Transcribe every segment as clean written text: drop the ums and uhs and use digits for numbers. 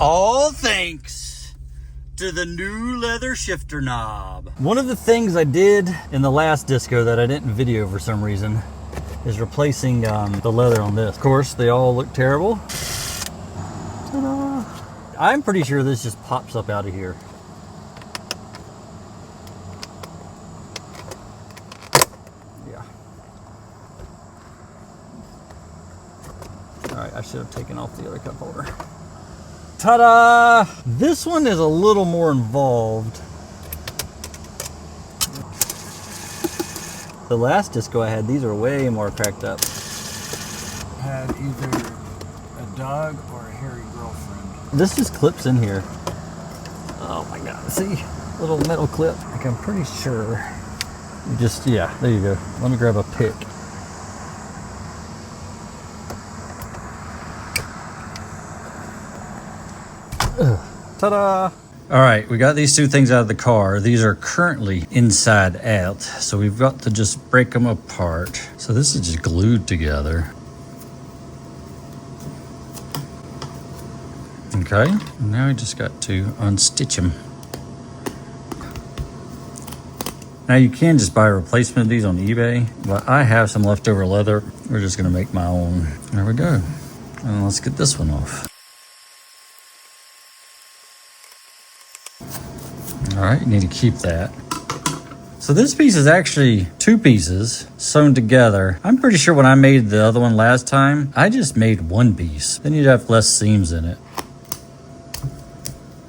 All thanks to the new leather shifter knob. One of the things I did in the last disco that I didn't video for some reason is replacing the leather on this. Of course, they all look terrible. Ta-da. I'm pretty sure this just pops up out of here. Yeah. All right, I should have taken off the other cup holder. Ta-da! This one is a little more involved. The last disco I had, these are way more cracked up. Had either a dog or a hairy girlfriend. This just clips in here. Oh my God, see? Little metal clip. Like I'm pretty sure. You just, yeah, there you go. Let me grab a pick. Ta-da! All right, we got these two things out of the car. These are currently inside out, so we've got to just break them apart. So this is just glued together. Okay, now we just got to unstitch them. Now you can just buy a replacement of these on eBay, but I have some leftover leather. We're just gonna make my own. There we go. And let's get this one off. All right, you need to keep that. So this piece is actually two pieces sewn together. I'm pretty sure when I made the other one last time, I just made one piece. Then you'd have less seams in it.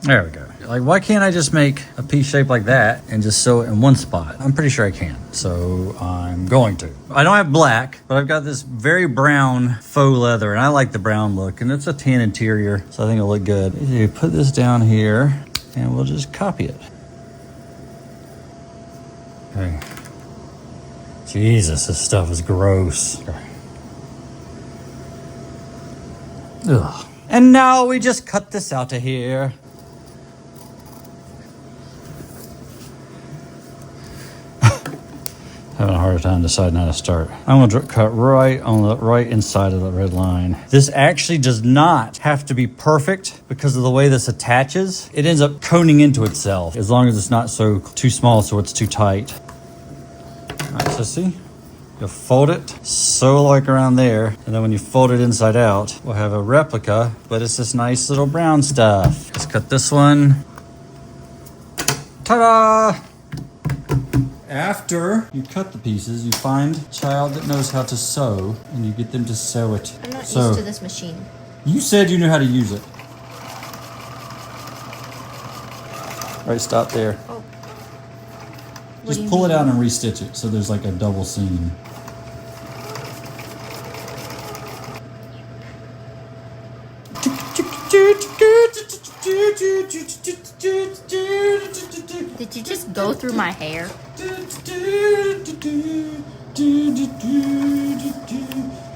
There we go. Like, why can't I just make a piece shaped like that and just sew it in one spot? I'm pretty sure I can, so I'm going to. I don't have black, but I've got this very brown faux leather, and I like the brown look, and it's a tan interior, so I think it'll look good. You put this down here, and we'll just copy it. Okay. Jesus, this stuff is gross. Okay. Ugh. And now we just cut this out of here. Having a hard time deciding how to start. I'm gonna cut right on the right inside of the red line. This actually does not have to be perfect because of the way this attaches. It ends up coning into itself as long as it's not so too small so it's too tight. All right, so see, you'll fold it, sew like around there, and then when you fold it inside out, we'll have a replica, but it's this nice little brown stuff. Let's cut this one. Ta-da! After you cut the pieces, you find a child that knows how to sew, and you get them to sew it. I'm not used to this machine. You said you knew how to use it. All right, stop there. Oh. Just pull it out and restitch it so there's like a double seam. Did you just go through my hair?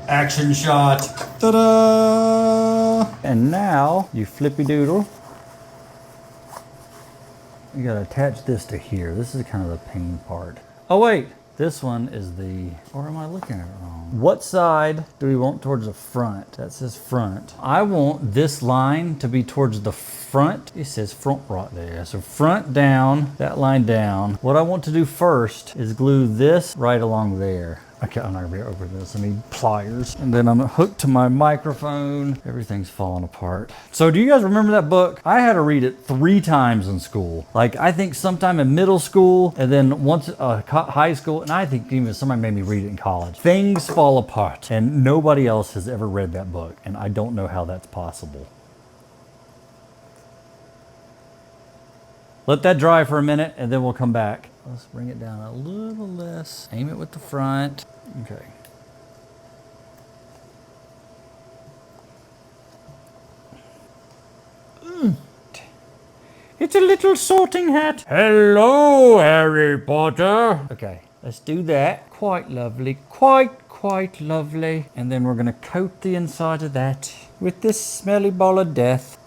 Action shot. Ta-da! And now you flippy doodle. You gotta attach this to here. This is kind of the pain part. Oh wait, this one is the, or am I looking at it wrong? What side do we want towards the front? That says front. I want this line to be towards the front. It says front right there. So front down, that line down. What I want to do first is glue this right along there. Okay, I'm not gonna be able to open this. I need pliers. And then I'm hooked to my microphone. Everything's falling apart. So do you guys remember that book? I had to read it 3 times in school. Like I think sometime in middle school and then once high school. And I think even somebody made me read it in college. Things Fall Apart. And nobody else has ever read that book. And I don't know how that's possible. Let that dry for a minute and then we'll come back. Let's bring it down a little less. Aim it with the front. Okay. It's a little sorting hat. Hello, Harry Potter. Okay, let's do that. Quite lovely. Quite lovely. And then we're going to coat the inside of that with this smelly ball of death.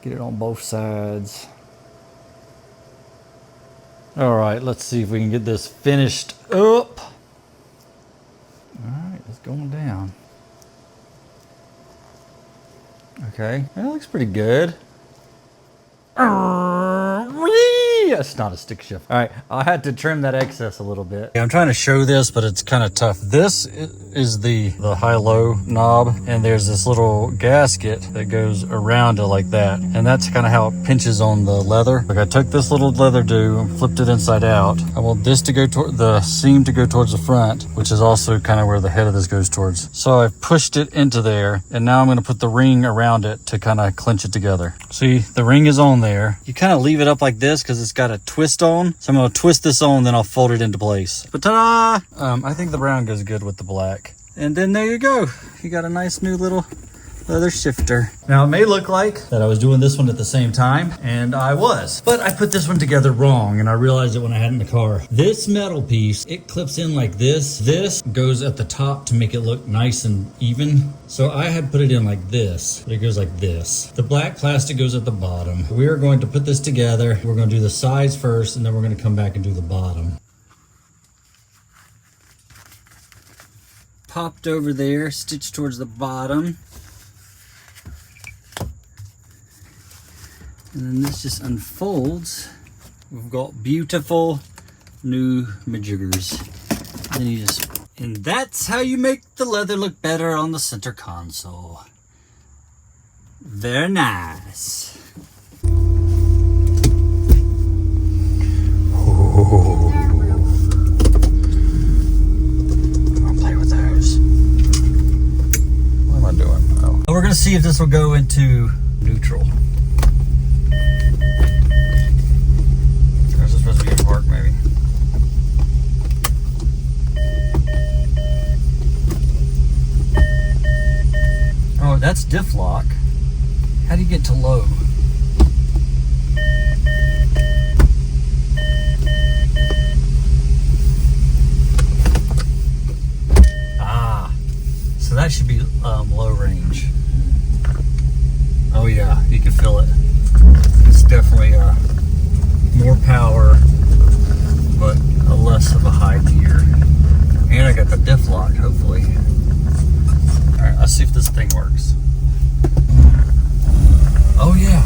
Get it on both sides. All right, let's see if we can get this finished up. All right, it's going down. Okay, that looks pretty good. That's not a stick shift. All right, I had to trim that excess a little bit. Yeah, I'm trying to show this, but it's kind of tough. This is the high-low knob, and there's this little gasket that goes around it like that, and that's kind of how it pinches on the leather. Like I took this little leather do and flipped it inside out. I want this to go toward the seam to go towards the front, which is also kind of where the head of this goes towards. So I've pushed it into there, and now I'm going to put the ring around it to kind of clinch it together. See, the ring is on there. You kind of leave it up like this because it's got a twist on. So I'm going to twist this on, then I'll fold it into place. But ta-da! I think the brown goes good with the black. And then there you go. You got a nice new little leather shifter. Now it may look like that I was doing this one at the same time, and I was, but I put this one together wrong, and I realized it when I had it in the car. This metal piece, it clips in like this. This goes at the top to make it look nice and even. So I had put it in like this, but it goes like this. The black plastic goes at the bottom. We are going to put this together. We're going to do the sides first, and then we're going to come back and do the bottom. Popped over there, stitched towards the bottom. And then this just unfolds. We've got beautiful new majiggers. And then you just, and that's how you make the leather look better on the center console. Very nice. Oh. I'll play with those. What am I doing? Oh. We're gonna see if this will go into neutral. Supposed to be in park, maybe. Oh, that's diff lock. How do you get to low? Ah, so that should be low range. Oh yeah, you can feel it. It's definitely more power, but a less of a high gear. And I got the diff lock, hopefully. All right, let's see if this thing works. Oh yeah.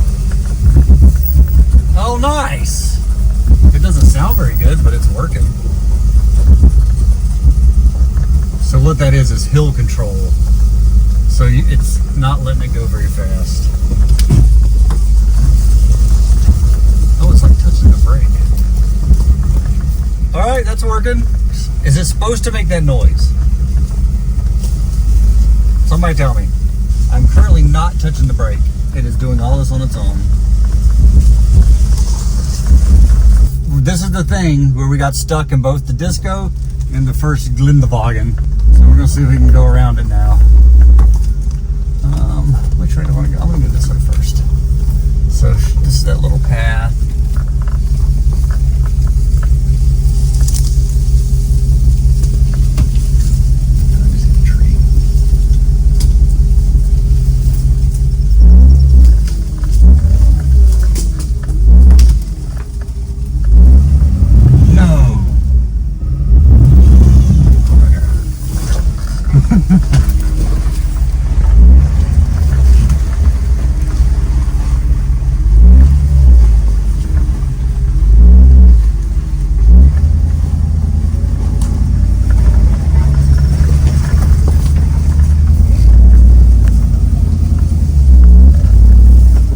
Oh, nice. It doesn't sound very good, but it's working. So what that is hill control. So it's not letting it go very fast. Oh, it's like touching the brake. All right, that's working. Is it supposed to make that noise? Somebody tell me. I'm currently not touching the brake. It is doing all this on its own. This is the thing where we got stuck in both the disco and the first Glindewagen. So we're gonna see if we can go around it now. Which way do I want to go? I'm gonna go this way first. So this is that little path.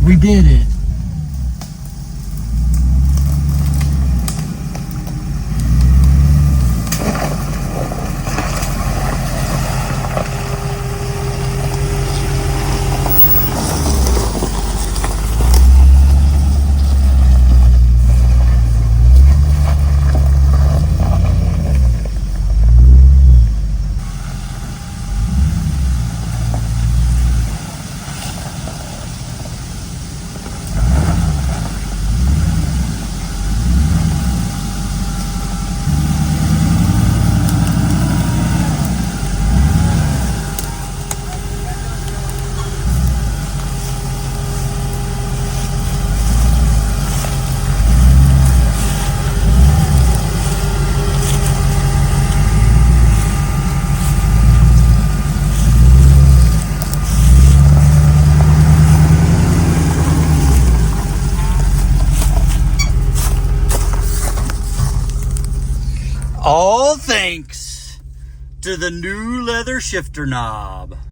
We did it. All thanks to the new leather shifter knob.